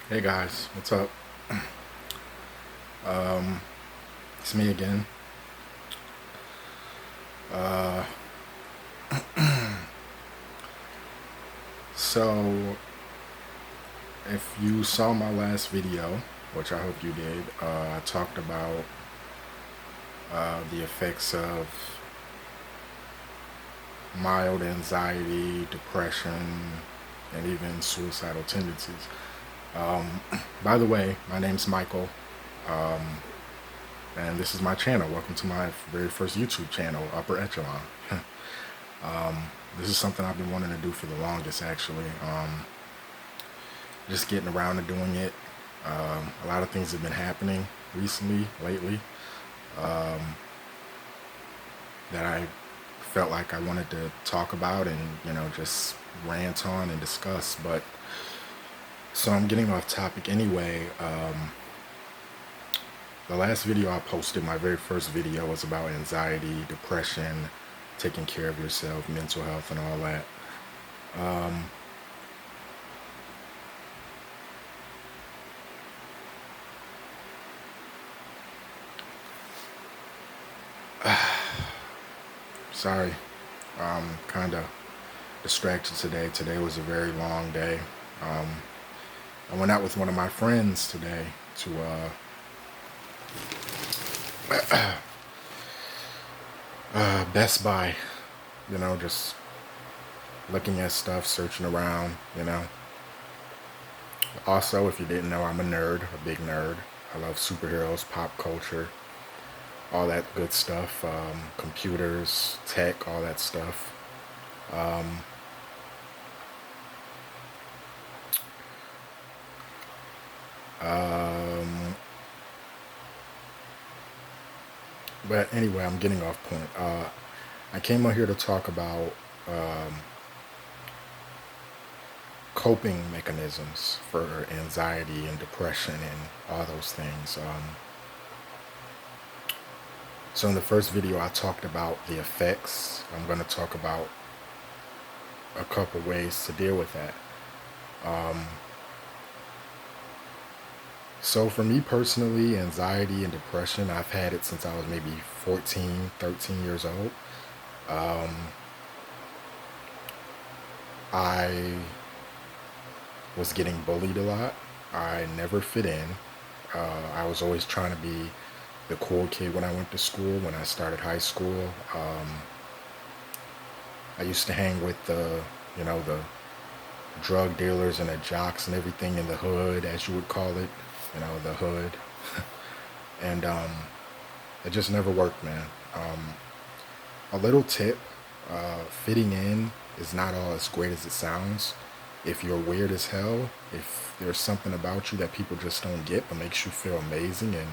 Hey guys, what's up? Um, it's me again. Uh, so, if you saw my last video, which I hope you did, I talked about the effects of mild anxiety, depression, and even suicidal tendencies. Um, by the way, my name's Michael, um, and this is my channel. Welcome to my very first YouTube channel, Upper Echelon. um, this is something I've been wanting to do for the longest, actually. Just getting around to doing it. A lot of things have been happening recently, lately, um, that I felt like I wanted to talk about and, just rant on and discuss. But so I'm getting off topic anyway. The last video I posted, my very first video, was about anxiety, depression, taking care of yourself, mental health, and all that. Um, Sorry, kind of distracted today. Today was a very long day. Um, I went out with one of my friends today to Best Buy, just looking at stuff, searching around. Also, if you didn't know, I'm a nerd, a big nerd. I love superheroes, pop culture, all that good stuff, computers, tech, all that stuff. Um, um, but anyway, I'm getting off point. I came on here to talk about um, coping mechanisms for anxiety and depression and all those things. So in the first video, I talked about the effects. I'm going to talk about a couple ways to deal with that. So for me personally, anxiety and depression, I've had it since I was maybe 14, 13 years old. Um, I was getting bullied a lot. I never fit in. I was always trying to be the cool kid when I went to school, when I started high school. I used to hang with the drug dealers and the jocks and everything in the hood, as you would call it, the hood. And it just never worked, man. A little tip, fitting in is not all as great as it sounds. If you're weird as hell, if there's something about you that people just don't get but makes you feel amazing and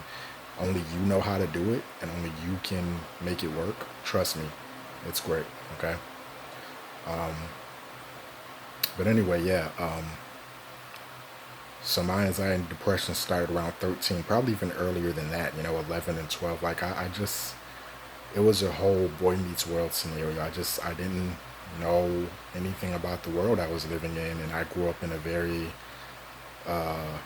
only you know how to do it and only you can make it work, trust me, it's great, okay? Um, but anyway, yeah, so my anxiety and depression started around 13, probably even earlier than that, 11 and 12. Like, I just, it was a whole boy meets world scenario. I didn't know anything about the world I was living in, and I grew up in a very uh,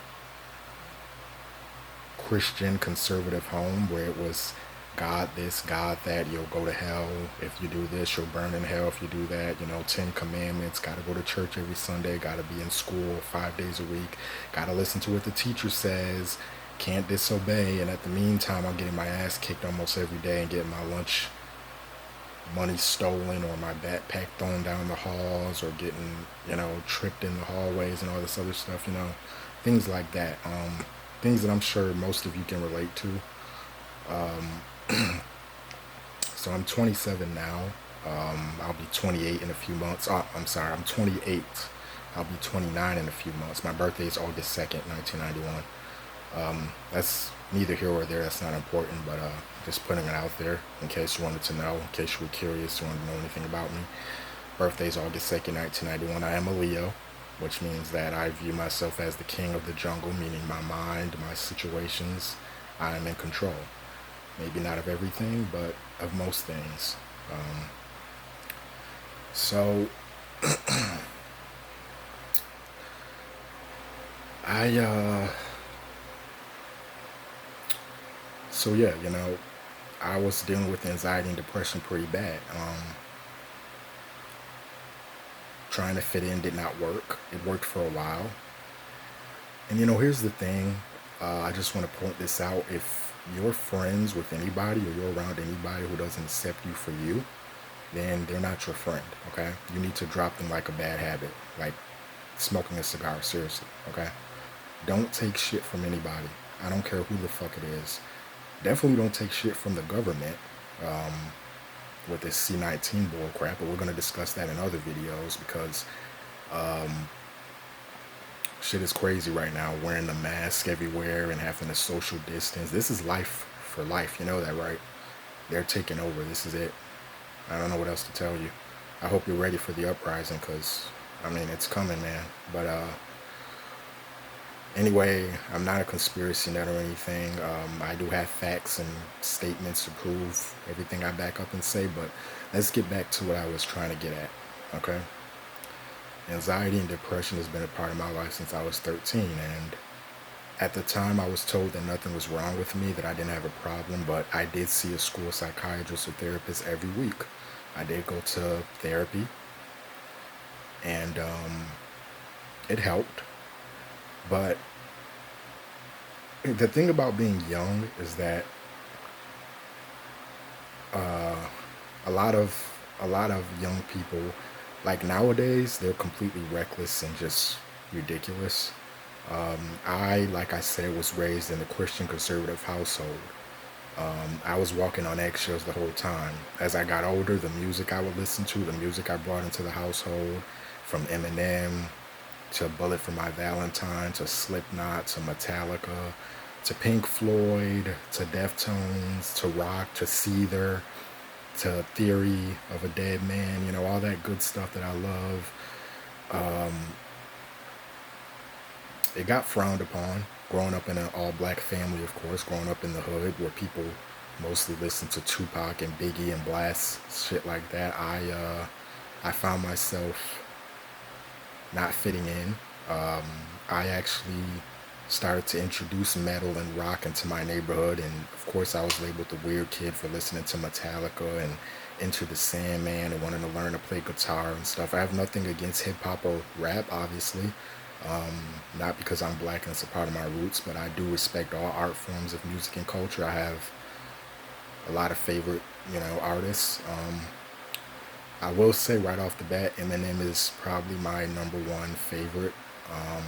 Christian conservative home where it was God this, God that, you'll go to hell. If you do this, you'll burn in hell. If you do that, 10 commandments, got to go to church every Sunday, got to be in school 5 days a week, got to listen to what the teacher says, can't disobey. And at the meantime, I'm getting my ass kicked almost every day and getting my lunch money stolen or my backpack thrown down the halls or getting, tripped in the hallways and all this other stuff, things like that. Things that I'm sure most of you can relate to. So I'm 27 now. I'll be 28 in a few months. I'm sorry, I'm 28. I'll be 29 in a few months. My birthday is August 2nd, 1991. That's neither here or there. That's not important, but just putting it out there in case you wanted to know, in case you were curious, you wanted to know anything about me. Birthday is August 2nd, 1991. I am a Leo, which means that I view myself as the king of the jungle, meaning my mind, my situations, I am in control. Maybe not of everything, but of most things. Um, so I so yeah, I was dealing with anxiety and depression pretty bad. Trying to fit in did not work. It worked for a while. And here's the thing. I just want to point this out. If you're friends with anybody or you're around anybody who doesn't accept you for you, then they're not your friend, okay? You need to drop them like a bad habit, like smoking a cigar, seriously, okay? Don't take shit from anybody. I don't care who the fuck it is. Definitely don't take shit from the government um, with this C-19 bull crap, but we're going to discuss that in other videos because shit is crazy right now, wearing the mask everywhere and having a social distance. This is life for life, you know that, right? They're taking over. This is it. I don't know what else to tell you. I hope you're ready for the uprising because, I mean, it's coming, man. But anyway, I'm not a conspiracy nut or anything. I do have facts and statements to prove everything I back up and say, but let's get back to what I was trying to get at, okay? Anxiety and depression has been a part of my life since I was 13, and at the time I was told that nothing was wrong with me, that I didn't have a problem, but I did see a school psychiatrist or therapist every week. I did go to therapy, and it helped. But the thing about being young is that uh, a lot of young people, like nowadays, they're completely reckless and just ridiculous. Like I said, was raised in a Christian conservative household. I was walking on eggshells the whole time. As I got older, the music I would listen to, the music I brought into the household, from Eminem to Bullet for My Valentine to Slipknot to Metallica to Pink Floyd to Deftones to rock to Seether to Theory of a Dead Man, all that good stuff that I love. Um, it got frowned upon. Growing up in an all-black family, of course, growing up in the hood where people mostly listen to Tupac and Biggie and Blast, shit like that, I found myself not fitting in. Um, I actually started to introduce metal and rock into my neighborhood, and of course, I was labeled the weird kid for listening to Metallica and Into the Sandman and wanting to learn to play guitar and stuff. I have nothing against hip hop or rap, obviously. Um, Not because I'm black and it's a part of my roots, but I do respect all art forms of music and culture. I have a lot of favorite, artists. I will say right off the bat, Eminem is probably my number one favorite. Um,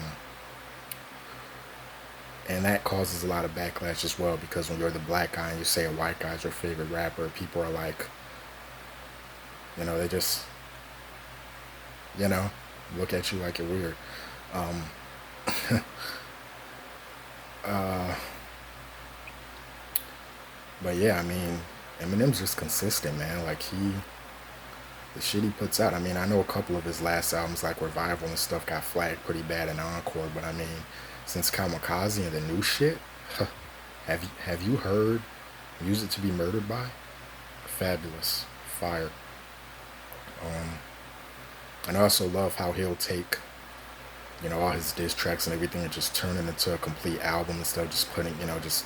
and that causes a lot of backlash as well because when you're the black guy and you say a white guy's your favorite rapper, people are like, they just, you know, look at you like you're weird. Um, uh, but yeah, I mean, Eminem's just consistent, man. Like the shit he puts out. I mean, I know a couple of his last albums, like Revival and stuff, got flagged pretty bad in Encore. But I mean, since Kamikaze and the new shit, have you heard Music to Be Murdered By? Fabulous, fire. Um, and I also love how he'll take all his diss tracks and everything and just turn it into a complete album instead of just putting just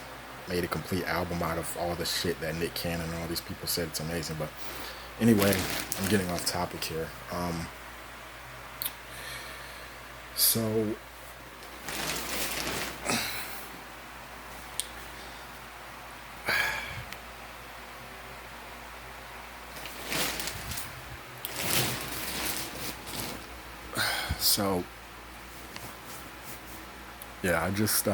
made a complete album out of all the shit that Nick Cannon and all these people said it's amazing. But anyway, I'm getting off topic here. So so yeah, I just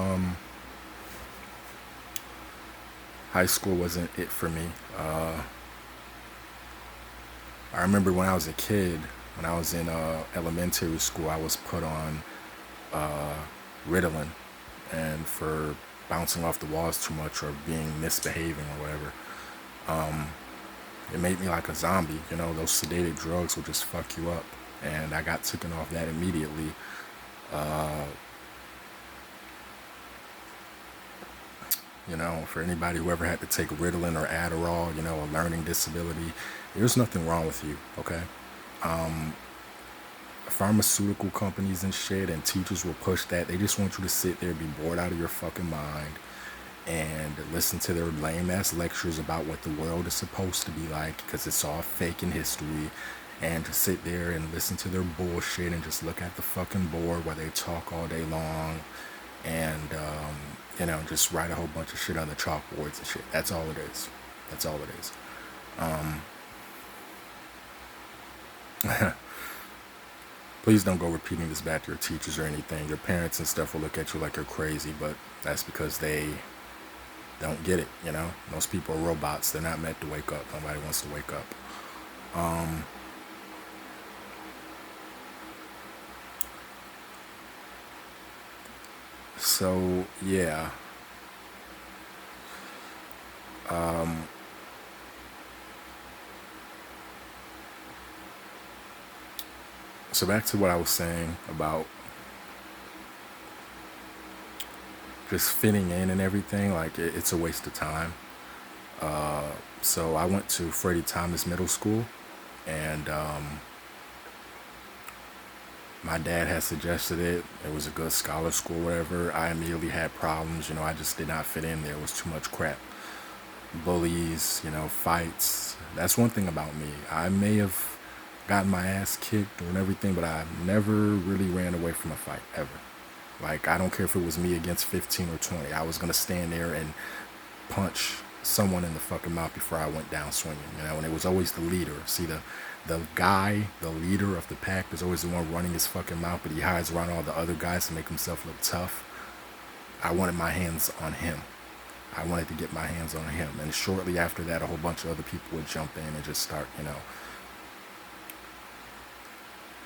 high school wasn't it for me. I remember when I was a kid, when I was in elementary school, I was put on uh, Ritalin, and for bouncing off the walls too much or being misbehaving or whatever, um, it made me like a zombie. Those sedated drugs will just fuck you up, and I got taken off that immediately. Uh, for anybody who ever had to take Ritalin or Adderall, a learning disability, there's nothing wrong with you, okay? Um, pharmaceutical companies and shit and teachers will push that. They just want you to sit there, be bored out of your fucking mind, and listen to their lame ass lectures about what the world is supposed to be like, because it's all fake in history, and to sit there and listen to their bullshit and just look at the fucking board while they talk all day long, and just write a whole bunch of shit on the chalkboards and shit. That's all it is. That's all it is. Please don't go repeating this back to your teachers or anything. Your parents and stuff will look at you like you're crazy, but that's because they don't get it, Most people are robots. They're not meant to wake up. Nobody wants to wake up. So, yeah. So back to what I was saying about just fitting in and everything. Like, it's a waste of time. So I went to Freddie Thomas Middle School, and my dad had suggested it. It was a good scholar school, whatever. I immediately had problems. I just did not fit in there. It was too much crap. Bullies, fights. That's one thing about me. I may have gotten my ass kicked and everything, but I never really ran away from a fight, ever. Like, I don't care if it was me against 15 or 20. I was going to stand there and punch someone in the fucking mouth before I went down swinging, and it was always the leader. See, the guy, the leader of the pack, is always the one running his fucking mouth, but he hides around all the other guys to make himself look tough. I wanted my hands on him. I wanted to get my hands on him. And shortly after that, a whole bunch of other people would jump in and just start,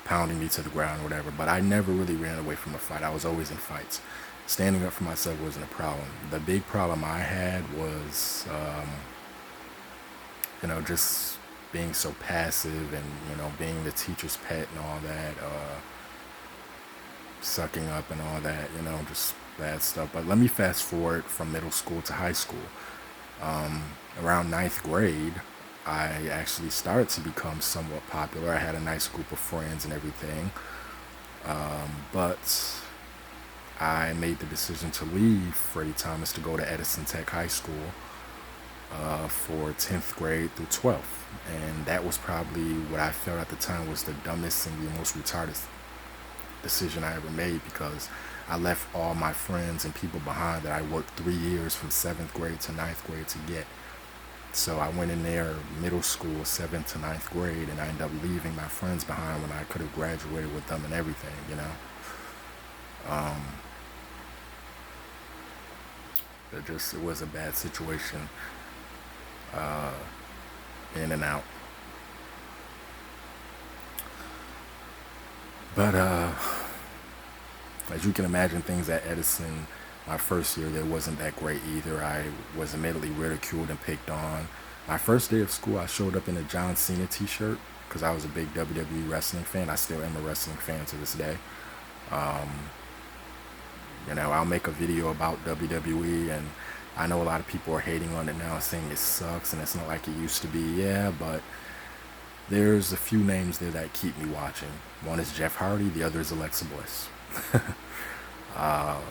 pounding me to the ground or whatever. But I never really ran away from a fight. I was always in fights. Standing up for myself wasn't a problem. The big problem I had was, just being so passive and, being the teacher's pet and all that, sucking up and all that, just bad stuff. But let me fast forward from middle school to high school. Around ninth grade, I actually started to become somewhat popular. I had a nice group of friends and everything. But I made the decision to leave Freddie Thomas to go to Edison Tech High School for 10th grade through 12th. And that was probably what I felt at the time was the dumbest and the most retarded decision I ever made, because I left all my friends and people behind that I worked 3 years from 7th grade to 9th grade to get. So I went in there middle school, 7th to 9th grade, and I ended up leaving my friends behind when I could have graduated with them and everything, It was a bad situation, in and out. But as you can imagine, things at Edison, my first year there wasn't that great either. I was immediately ridiculed and picked on. My first day of school, I showed up in a John Cena t-shirt because I was a big WWE wrestling fan. I still am a wrestling fan to this day. I'll make a video about WWE, and I know a lot of people are hating on it now, saying it sucks and it's not like it used to be. Yeah, but there's a few names there that keep me watching. One is Jeff Hardy, the other is Alexa Bliss.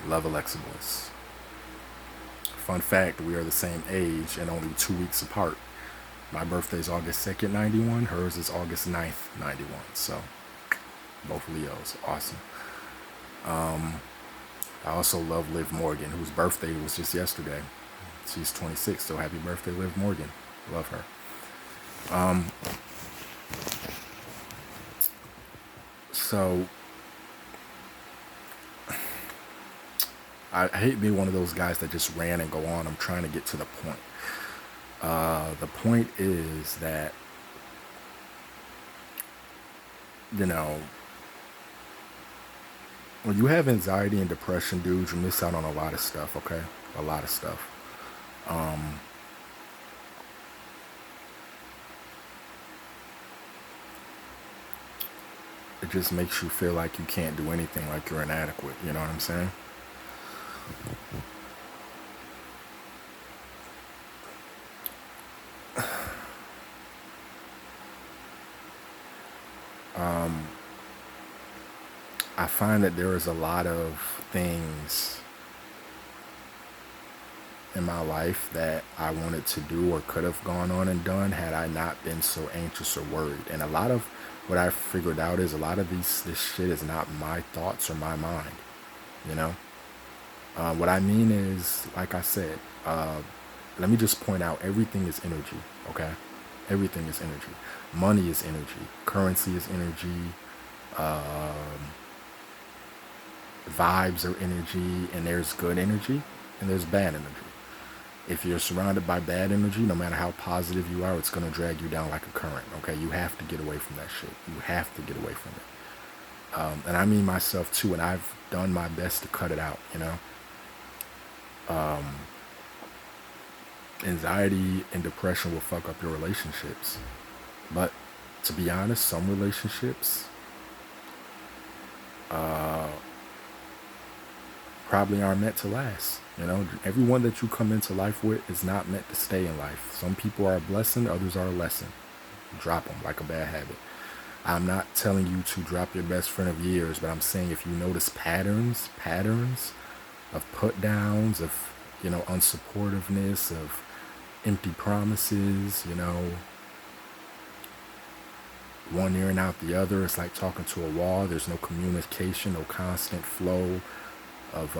Love Alexa Bliss. Fun fact, we are the same age and only 2 weeks apart. My birthday is August 2nd, 91. Hers is August 9th, 91. So, both Leos. Awesome. I also love Liv Morgan, whose birthday was just yesterday. She's 26, so happy birthday, Liv Morgan. Love her. So, I hate being one of those guys that just ran and go on. I'm trying to get to the point. The point is that, when you have anxiety and depression, dude, you miss out on a lot of stuff, okay? A lot of stuff. It just makes you feel like you can't do anything, like you're inadequate. You know what I'm saying? I find that there is a lot of things in my life that I wanted to do or could have gone on and done had I not been so anxious or worried. And a lot of what I figured out is a lot of this shit is not my thoughts or my mind. You know, what I mean is, like I said, let me just point out everything is energy. Okay, everything is energy. Money is energy. Currency is energy. Vibes are energy, and there's good energy and there's bad energy. If you're surrounded by bad energy, no matter how positive you are, it's going to drag you down like a current. Okay, you have to get away from that shit. You have to get away from it. And I mean myself too, and I've done my best to cut it out. You know, anxiety and depression will fuck up your relationships. But to be honest, some relationships probably aren't meant to last. You know, everyone that you come into life with is not meant to stay in life. Some people are a blessing, others are a lesson. Drop them like a bad habit. I'm not telling you to drop your best friend of years, but I'm saying if you notice patterns of put downs, of, you know, unsupportiveness, of empty promises, you know, one ear and out the other. It's like talking to a wall. There's no communication, no constant flow of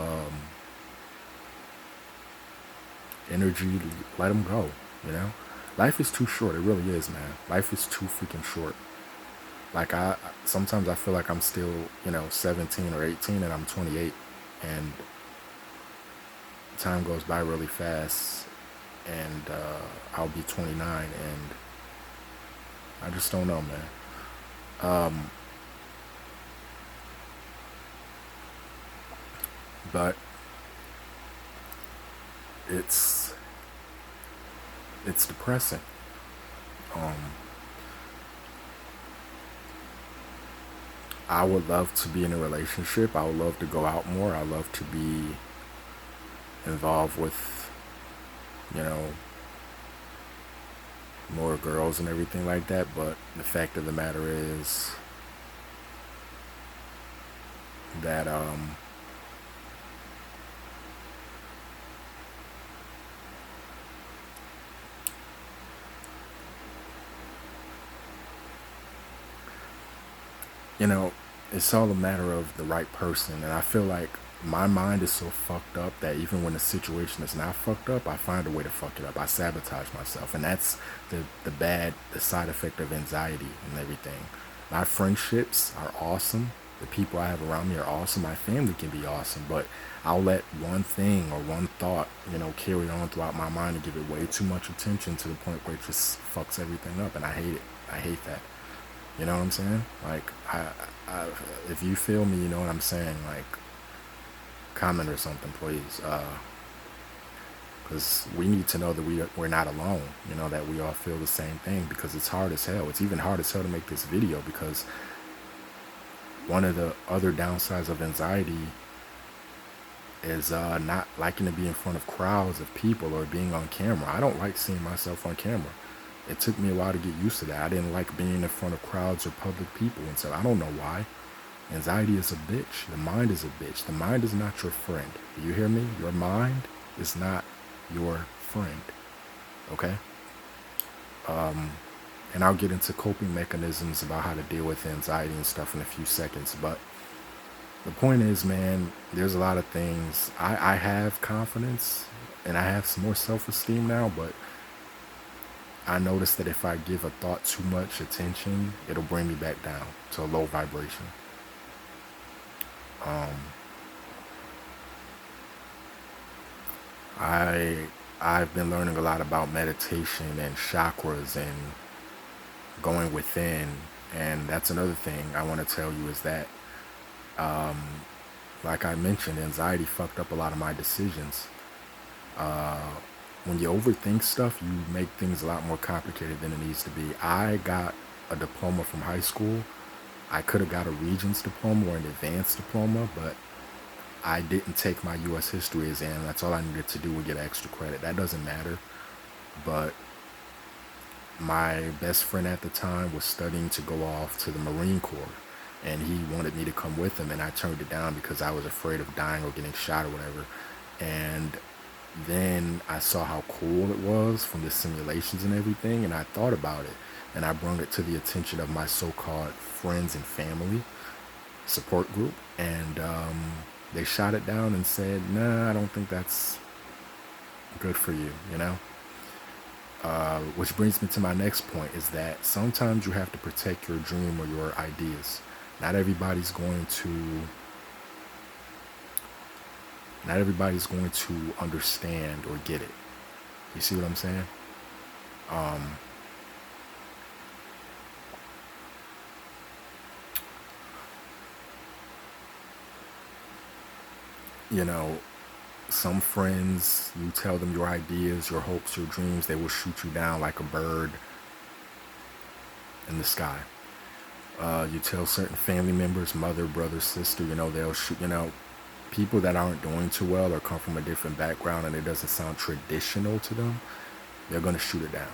energy. Let them go, you know. Life is too short. It really is, man. Life is too freaking short. Like, I sometimes I feel like I'm still, you know, 17 or 18 and I'm 28, and time goes by really fast, and I'll be 29, and I just don't know, man. But it's depressing. Um, I would love to be in a relationship. I would love to go out more. I love to be involved with, you know, more girls and everything like that. But the fact of the matter is that you know, it's all a matter of the right person. And I feel like my mind is so fucked up that even when the situation is not fucked up, I find a way to fuck it up. I sabotage myself. And that's the side effect of anxiety and everything. My friendships are awesome. The people I have around me are awesome. My family can be awesome. But I'll let one thing or one thought, you know, carry on throughout my mind and give it way too much attention to the point where it just fucks everything up. And I hate it. I hate that. You know what I'm saying? Like, I, if you feel me, you know what I'm saying. Like, comment or something, please. Because we need to know that we're not alone. You know, that we all feel the same thing, because it's hard as hell. It's even hard as hell to make this video, because one of the other downsides of anxiety is not liking to be in front of crowds of people or being on camera. I don't like seeing myself on camera. It took me a while to get used to that. I didn't like being in front of crowds or public people and stuff. I don't know why. Anxiety is a bitch. The mind is a bitch. The mind is not your friend. Do you hear me? Your mind is not your friend. Okay? And I'll get into coping mechanisms about how to deal with anxiety and stuff in a few seconds. But the point is, man, there's a lot of things. I have confidence and I have some more self-esteem now, but I notice that if I give a thought too much attention, it'll bring me back down to a low vibration. Um, I I've been learning a lot about meditation and chakras and going within, and that's another thing I want to tell you is that, um, like I mentioned, anxiety fucked up a lot of my decisions. Uh, when you overthink stuff, you make things a lot more complicated than it needs to be. I got a diploma from high school. I could have got a Regents diploma or an advanced diploma, but I didn't take my U.S. history exam. That's all I needed to do was get extra credit. That doesn't matter. But my best friend at the time was studying to go off to the Marine Corps. and he wanted me to come with him, and I turned it down because I was afraid of dying or getting shot or whatever. And then I saw how cool it was from the simulations and everything, and I thought about it, and I brought it to the attention of my so-called friends and family support group, and they shot it down and said, "Nah, I don't think that's good for you," you know? Which brings me to my next point is that sometimes you have to protect your dream or your ideas. Not everybody's going to not everybody's going to understand or get it. You see what I'm saying? Um, you know, some friends, you tell them your ideas, your hopes, your dreams, they will shoot you down like a bird in the sky. You tell certain family members, mother, brother, sister, they'll shoot, people that aren't doing too well or come from a different background and it doesn't sound traditional to them, they're going to shoot it down.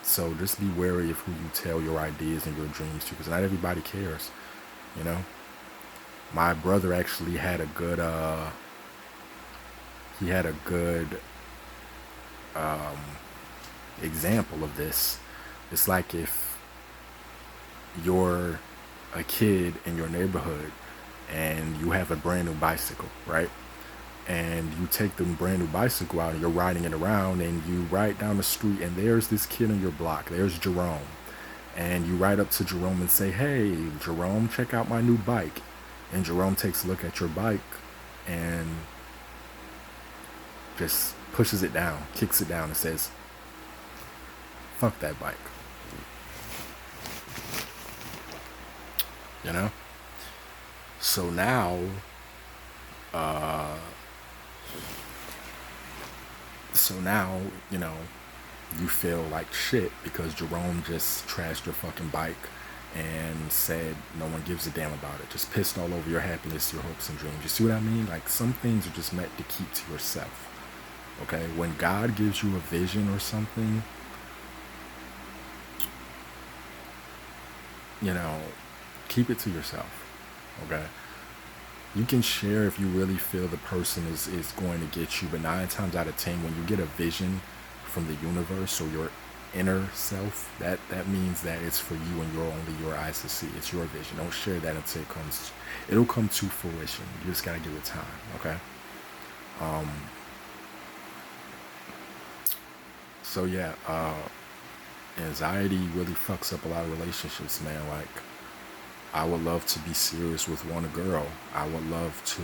So just be wary of who you tell your ideas and your dreams to, because not everybody cares, you know? My brother actually had a good, he had a good um, example of this. It's like if you're a kid in your neighborhood and you have a brand new bicycle, right? And you take the brand new bicycle out and you're riding it around and you ride down the street and there's this kid on your block. There's Jerome. And you ride up to Jerome and say, "Hey, Jerome, check out my new bike." And Jerome takes a look at your bike and just pushes it down, kicks it down and says, "Fuck that bike." You know? So now, uh, so now, you feel like shit because Jerome just trashed your fucking bike and said no one gives a damn about it. Just pissed all over your happiness, your hopes and dreams. You see what I mean? Like some things are just meant to keep to yourself. Okay? When God gives you a vision or something, you know, keep it to yourself. Okay? You can share if you really feel the person is going to get you, but 9 times out of 10, when you get a vision from the universe or your inner self, that means that it's for you and only your eyes to see. It's your vision. Don't share that until it'll come to fruition. You just gotta give it time, okay? Um, so yeah, anxiety really fucks up a lot of relationships, man. Like, I would love to be serious with one girl. I would love to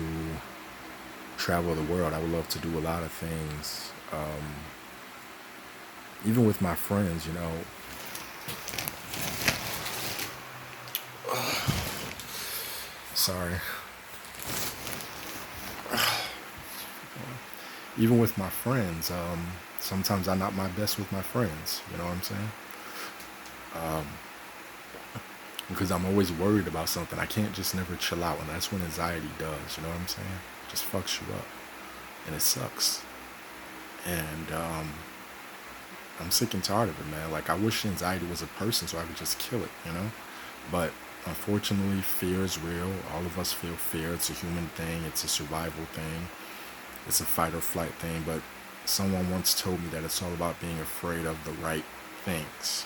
travel the world. I would love to do a lot of things. Even with my friends, sorry. Even with my friends, sometimes I'm not my best with my friends. You know what I'm saying? Um, because I'm always worried about something. I can't just never chill out, and that's when anxiety does. You know what I'm saying? It just fucks you up, and it sucks. And I'm sick and tired of it, man. Like, I wish anxiety was a person so I could just kill it. But unfortunately, fear is real. All of us feel fear. It's a human thing. It's a survival thing. It's a fight or flight thing. But someone once told me that it's all about being afraid of the right things.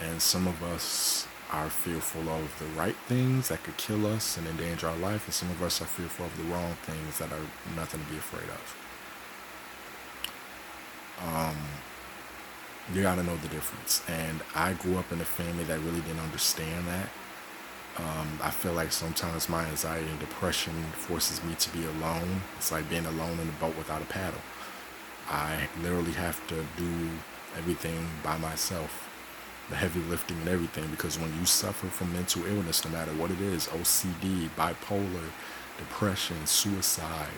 And some of us are fearful of the right things that could kill us and endanger our life, and some of us are fearful of the wrong things that are nothing to be afraid of. Um, you gotta know the difference. And I grew up in a family that really didn't understand that. I feel like sometimes my anxiety and depression forces me to be alone. It's like being alone in a boat without a paddle. I literally have to do everything by myself, the heavy lifting and everything, because when you suffer from mental illness, no matter what it is, OCD, bipolar, depression, suicide,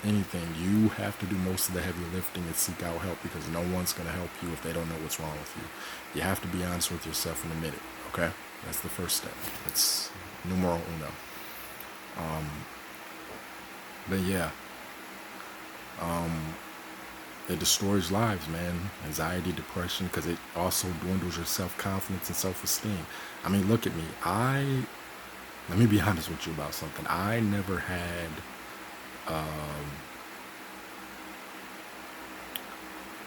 anything, you have to do most of the heavy lifting and seek out help, because no one's going to help you if they don't know what's wrong with you. You have to be honest with yourself and admit it, okay? That's the first step. It's numero uno. Um, but yeah, it destroys lives, man. Anxiety, depression, because it also dwindles your self-confidence and self-esteem. I mean, look at me. let me be honest with you about something. I never had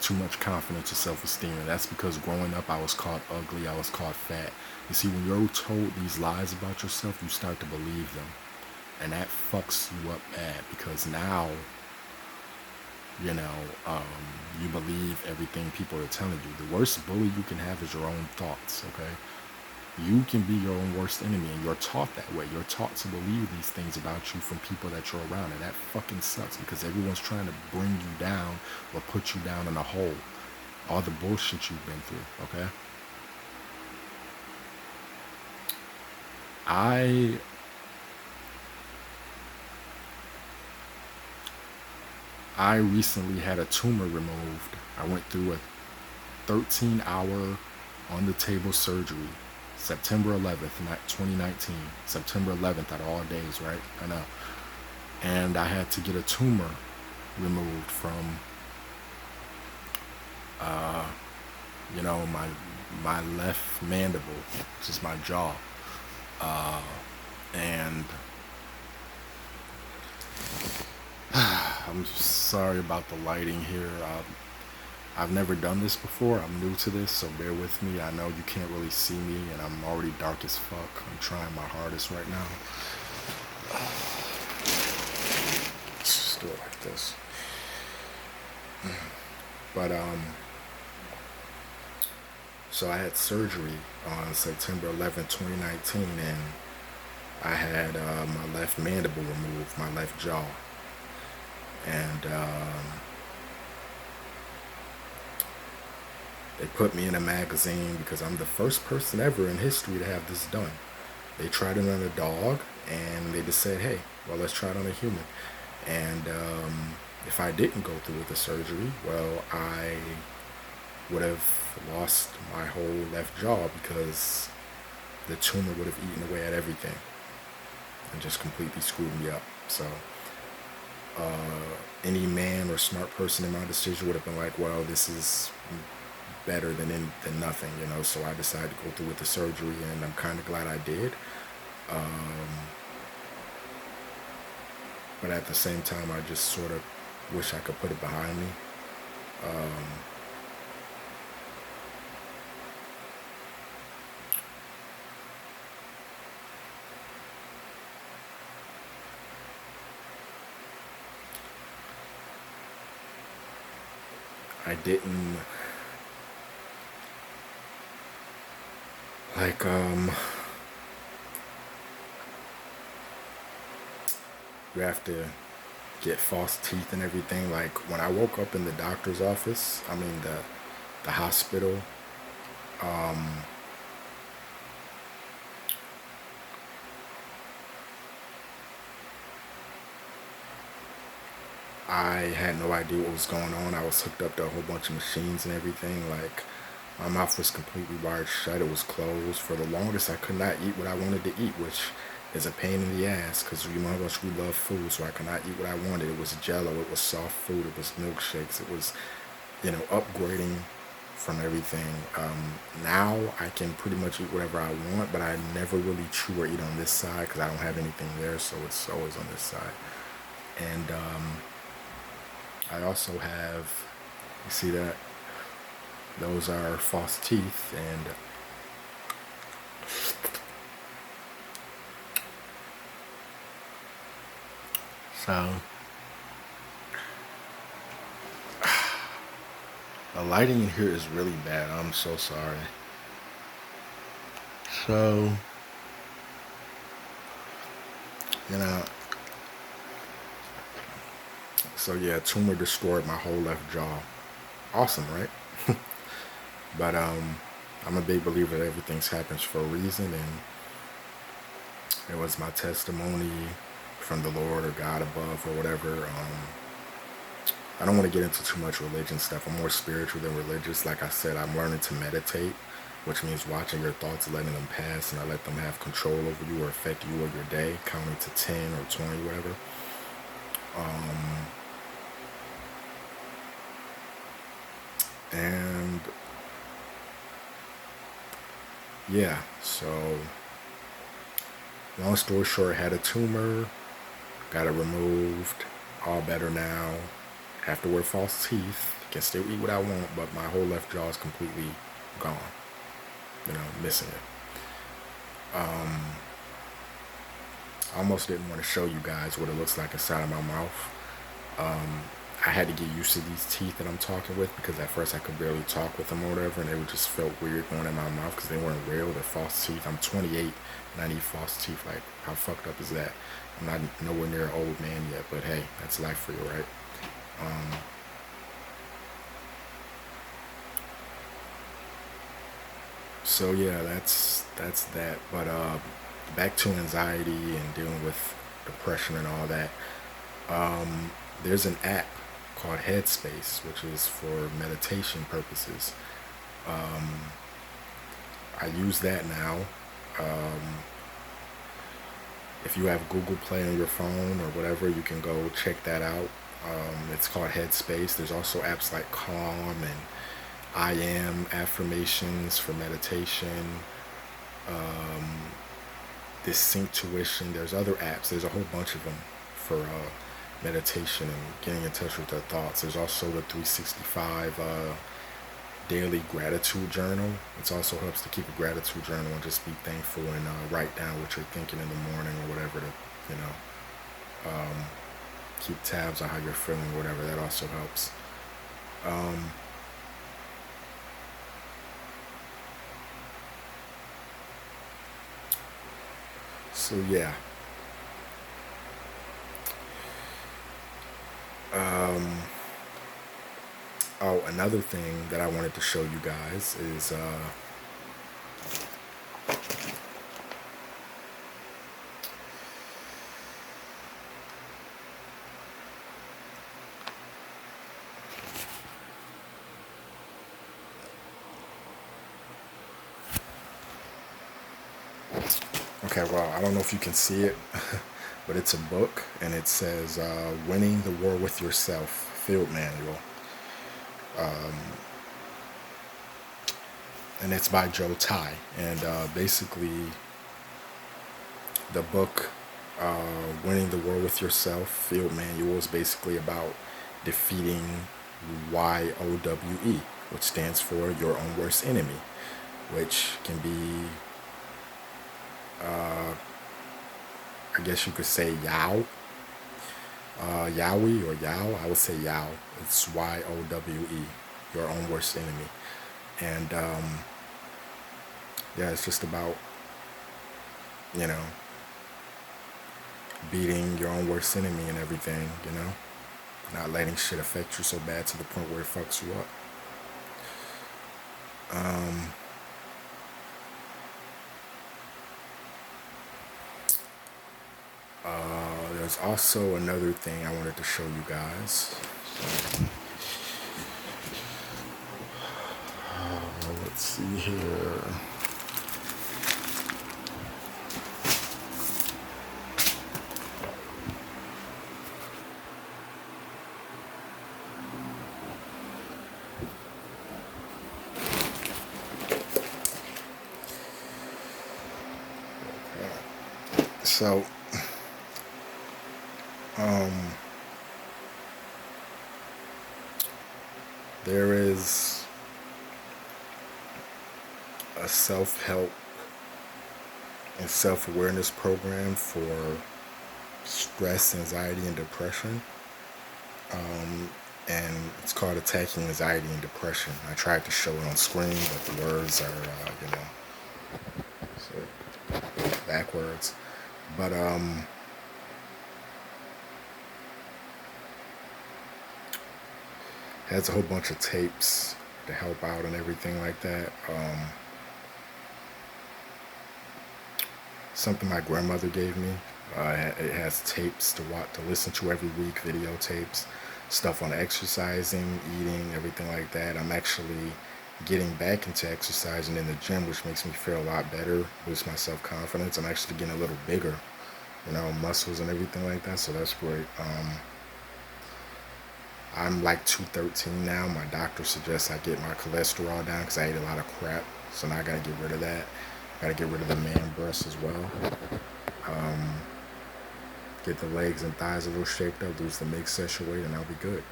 too much confidence or self-esteem, and that's because growing up I was called ugly, I was called fat. You see, when you're told these lies about yourself, you start to believe them, and that fucks you up bad, because now you know you believe everything people are telling you. The worst bully you can have is your own thoughts. Okay, you can be your own worst enemy, and you're taught that way. You're taught to believe these things about you from people that you're around, and that fucking sucks, because everyone's trying to bring you down or put you down in a hole. All the bullshit you've been through. Okay, I I recently had a tumor removed. I went through a 13-hour on the table surgery, September 11th, 2019. September 11th, at all days, right? I know. And I had to get a tumor removed from, my left mandible, which is my jaw. And I'm sorry about the lighting here. I've never done this before. I'm new to this, so bear with me. I know you can't really see me, and I'm already dark as fuck. I'm trying my hardest right now. Let's just do it like this. But so I had surgery on September 11th, 2019, and I had my left mandible removed, my left jaw, and they put me in a magazine because I'm the first person ever in history to have this done. They tried it on a dog, and they just said, "Hey, well, let's try it on a human." And if I didn't go through with the surgery, well, I would have lost my whole left jaw, because the tumor would have eaten away at everything and just completely screwed me up. So any man or smart person in my decision would have been like, well, this is better than nothing, you know. So I decided to go through with the surgery, and I'm kind of glad I did. But at the same time, I just sort of wish I could put it behind me. I didn't like you have to get false teeth and everything. Like when I woke up in the doctor's office, I mean the hospital, I had no idea what was going on. I was hooked up to a whole bunch of machines and everything. Like my mouth was completely wired shut. It was closed. For the longest, I could not eat what I wanted to eat, which is a pain in the ass, because you know how much we love food. So I could not eat what I wanted. It was Jello. It was soft food. It was milkshakes. It was, upgrading from everything. Now I can pretty much eat whatever I want, but I never really chew or eat on this side because I don't have anything there. So it's always on this side. And I also have, you see that? Those are false teeth, and so the lighting in here is really bad. I'm so sorry. So, you know, so yeah, tumor destroyed my whole left jaw. Awesome, right? But I'm a big believer that everything happens for a reason, and it was my testimony from the Lord or God above or whatever. I don't want to get into too much religion stuff. I'm more spiritual than religious. Like I said, I'm learning to meditate, which means watching your thoughts, letting them pass, and I let them have control over you or affect you or your day, counting to 10 or 20, whatever. And yeah, so Long story short, had a tumor, got it removed, all better now. Have to wear false teeth. Can still eat what I want, but my whole left jaw is completely gone. Missing it. I almost didn't want to show you guys what it looks like inside of my mouth. I had to get used to these teeth that I'm talking with, because at first I could barely talk with them or whatever, and they would just felt weird going in my mouth because they weren't real. They're false teeth. I'm 28 and I need false teeth. Like, how fucked up is that? I'm not nowhere near an old man yet, but hey, that's life for you, right? So yeah, that's that. But back to anxiety and dealing with depression and all that. There's an app called Headspace, which is for meditation purposes. I use that now. Um, if you have Google Play on your phone or whatever, you can go check that out. It's called Headspace. There's also apps like Calm and I Am affirmations for meditation. Um, this Sync Tuition. There's other apps. There's a whole bunch of them for meditation and getting in touch with their thoughts. There's also the 365 daily gratitude journal. It also helps to keep a gratitude journal and just be thankful and write down what you're thinking in the morning or whatever to, you know, um, keep tabs on how you're feeling, whatever. That also helps. Um, so yeah. Um, oh, another thing that I wanted to show you guys is okay. Well, I don't know if you can see it, but it's a book, and it says "Winning the War with Yourself" field manual. Um, and it's by Joe Ty. And basically, the book "Winning the War with Yourself" field manual is basically about defeating YOWE, which stands for your own worst enemy, which can be, uh, I guess you could say, Yowie or Yao. I would say Yao. It's YOWE, your own worst enemy. And yeah, it's just about, you know, beating your own worst enemy and everything, not letting shit affect you so bad to the point where it fucks you up. Um, there's also another thing I wanted to show you guys. Let's see here. So, um, there is a self-help and self-awareness program for stress, anxiety, and depression. Um, and it's called Attacking Anxiety and Depression. I tried to show it on screen, but the words are, so backwards. But has a whole bunch of tapes to help out and everything like that. Something my grandmother gave me. It has tapes to watch, to listen to every week, videotapes, stuff on exercising, eating, everything like that. I'm actually getting back into exercising in the gym, which makes me feel a lot better, boosts my self-confidence. I'm actually getting a little bigger, muscles and everything like that, so that's great. I'm like 213 now. My doctor suggests I get my cholesterol down because I ate a lot of crap, so now I gotta get rid of that. Gotta get rid of the man breasts as well. Get the legs and thighs a little shaped up, lose the midsection weight, and I'll be good.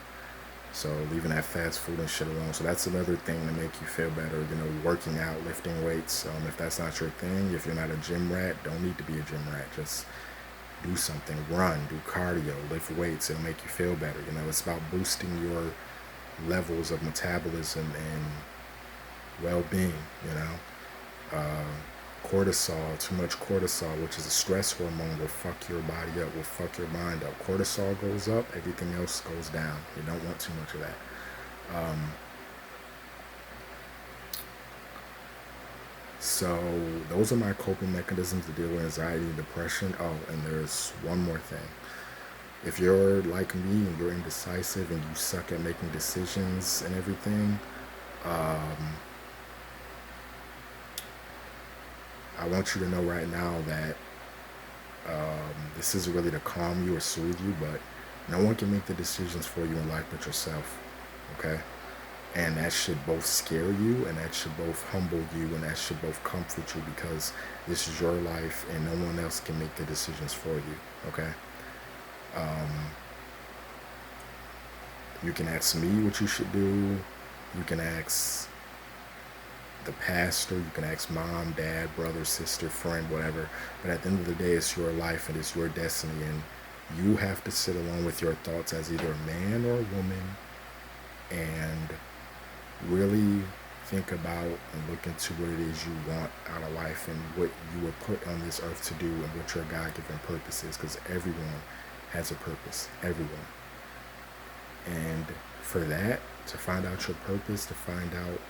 So leaving that fast food and shit alone. So that's another thing to make you feel better. Working out, lifting weights. If that's not your thing, if you're not a gym rat, don't need to be a gym rat. Just do something. Run, do cardio, lift weights. It'll make you feel better. It's about boosting your levels of metabolism and well-being. Uh, Cortisol, too much cortisol, which is a stress hormone, will fuck your body up, will fuck your mind up. Cortisol goes up, everything else goes down. You don't want too much of that. So those are my coping mechanisms to deal with anxiety and depression. Oh, and there's one more thing. If you're like me and you're indecisive and you suck at making decisions and everything, I want you to know right now that this isn't really to calm you or soothe you, but no one can make the decisions for you in life but yourself. Okay? And that should both scare you, and that should both humble you, and that should both comfort you, because this is your life and no one else can make the decisions for you. Okay? You can ask me what you should do. You can ask the pastor, you can ask mom, dad, brother, sister, friend, whatever. But at the end of the day, it's your life and it's your destiny, and you have to sit alone with your thoughts as either a man or a woman and really think about and look into what it is you want out of life and what you were put on this earth to do and what your God-given purpose is, because everyone has a purpose, everyone. And for that, to find out your purpose, to find out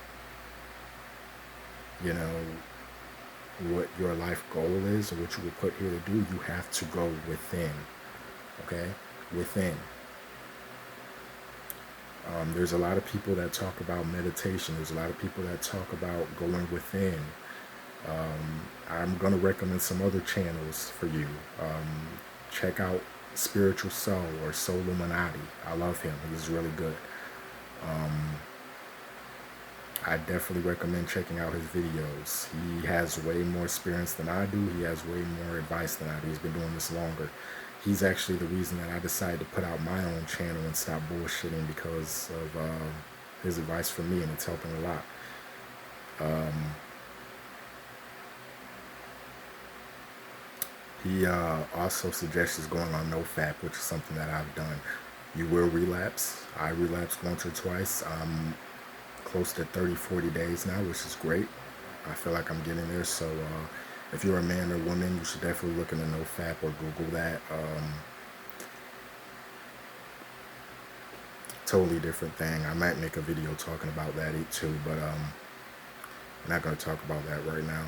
what your life goal is or what you were put here to do, you have to go within. Okay? Within. There's a lot of people that talk about meditation. There's a lot of people that talk about going within. I'm going to recommend some other channels for you. Check out Spiritual Soul or Soul Illuminati. I love him. He's really good. I definitely recommend checking out his videos. He has way more experience than I do. He has way more advice than I do. He's been doing this longer. He's actually the reason that I decided to put out my own channel and stop bullshitting, because of his advice for me, and it's helping a lot. He also suggests going on NoFap, which is something that I've done. You will relapse. I relapsed once or twice. Close to 30-40 days now, which is great. I feel like I'm getting there. So if you're a man or woman, you should definitely look into NoFap or Google that. Totally different thing. I might make a video talking about that too, but I'm not going to talk about that right now.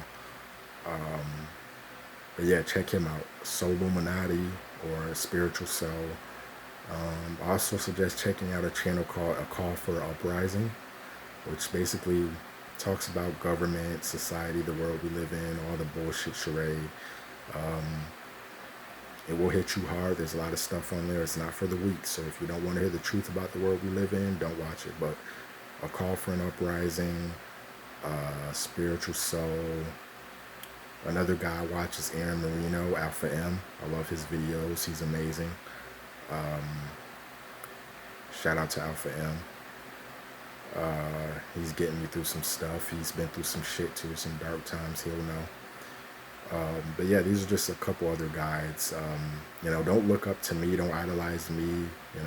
But yeah, check him out. Soul Illuminati or Spiritual Soul. I also suggest checking out a channel called A Call for Uprising, which basically talks about government, society, the world we live in, all the bullshit charade. It will hit you hard. There's a lot of stuff on there. It's not for the weak. So if you don't want to hear the truth about the world we live in, don't watch it. But A Call for an Uprising, Spiritual Soul. Another guy I watch is Aaron Marino, Alpha M. I love his videos. He's amazing. Shout out to Alpha M. He's getting me through some stuff. He's been through some shit too, some dark times, he'll know. But yeah, these are just a couple other guides. Don't look up to me, don't idolize me, you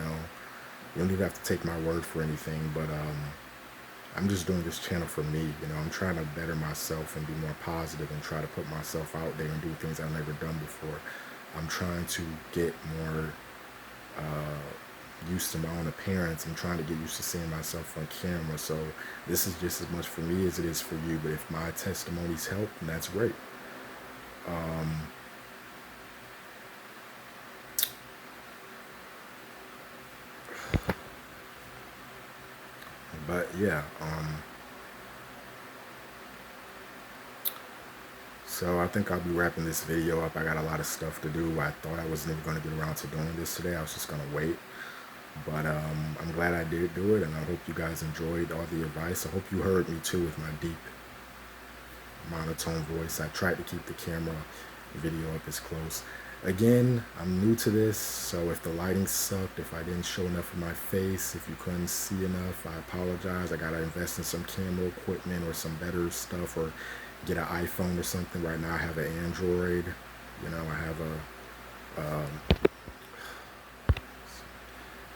don't even have to take my word for anything, but I'm just doing this channel for me. I'm trying to better myself and be more positive and try to put myself out there and do things I've never done before. I'm trying to get more used to my own appearance. I'm trying to get used to seeing myself on camera. So this is just as much for me as it is for you. But if my testimonies help, then that's great. But yeah, so I think I'll be wrapping this video up. I got a lot of stuff to do. I thought I was never going to get around to doing this today. I was just going to wait. But I'm glad I did do it, and I hope you guys enjoyed all the advice. I hope you heard me too with my deep monotone voice. I tried to keep the camera video up is close. Again, I'm new to this, so if the lighting sucked, if I didn't show enough of my face, if you couldn't see enough, I apologize. I gotta invest in some camera equipment or some better stuff, or get an iPhone or something. Right now I have an Android.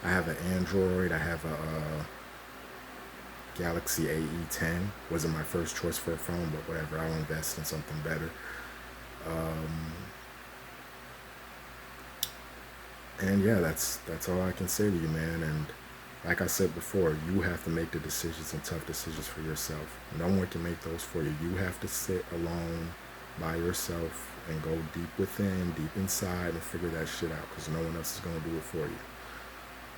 I have an Android. I have a Galaxy AE10. Wasn't my first choice for a phone, but whatever. I'll invest in something better. Um, and yeah, that's all I can say to you, man. And like I said before, you have to make the decisions and tough decisions for yourself. No one can make those for you. You have to sit alone by yourself and go deep within, deep inside, and figure that shit out, because no one else is going to do it for you.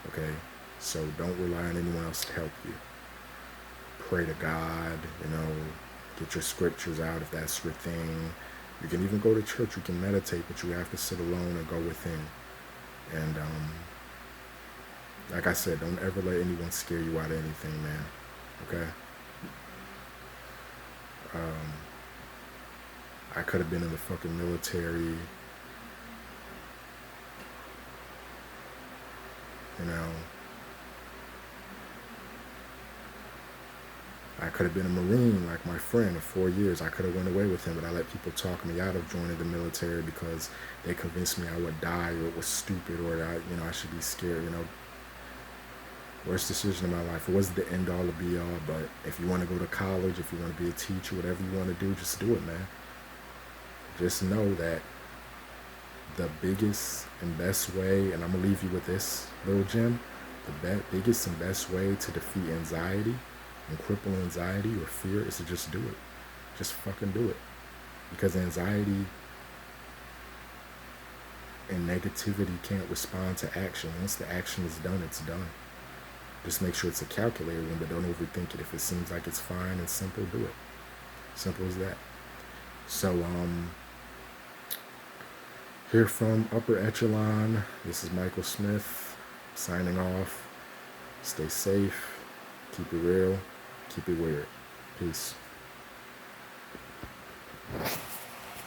Okay? So don't rely on anyone else to help you. Pray to God, get your scriptures out if that's your thing. You can even go to church, you can meditate, but you have to sit alone and go within. And like I said, don't ever let anyone scare you out of anything, man. Okay? Um, I could have been in the fucking military, you know. I could have been a Marine like my friend of 4 years. I could have went away with him, but I let people talk me out of joining the military because they convinced me I would die, or it was stupid, or I should be scared. Worst decision of my life. It wasn't the end all or be all, but if you want to go to college, if you want to be a teacher, whatever you want to do, just do it, man. Just know that the biggest and best way, and I'm going to leave you with this little gem, the biggest and best way to defeat anxiety and cripple anxiety or fear is to just do it. Just fucking do it. Because anxiety and negativity can't respond to action. Once the action is done, it's done. Just make sure it's a calculated one, but don't overthink it. If it seems like it's fine and simple, do it. Simple as that. So, here from Upper Echelon, this is Michael Smith, signing off. Stay safe, keep it real, keep it weird. Peace.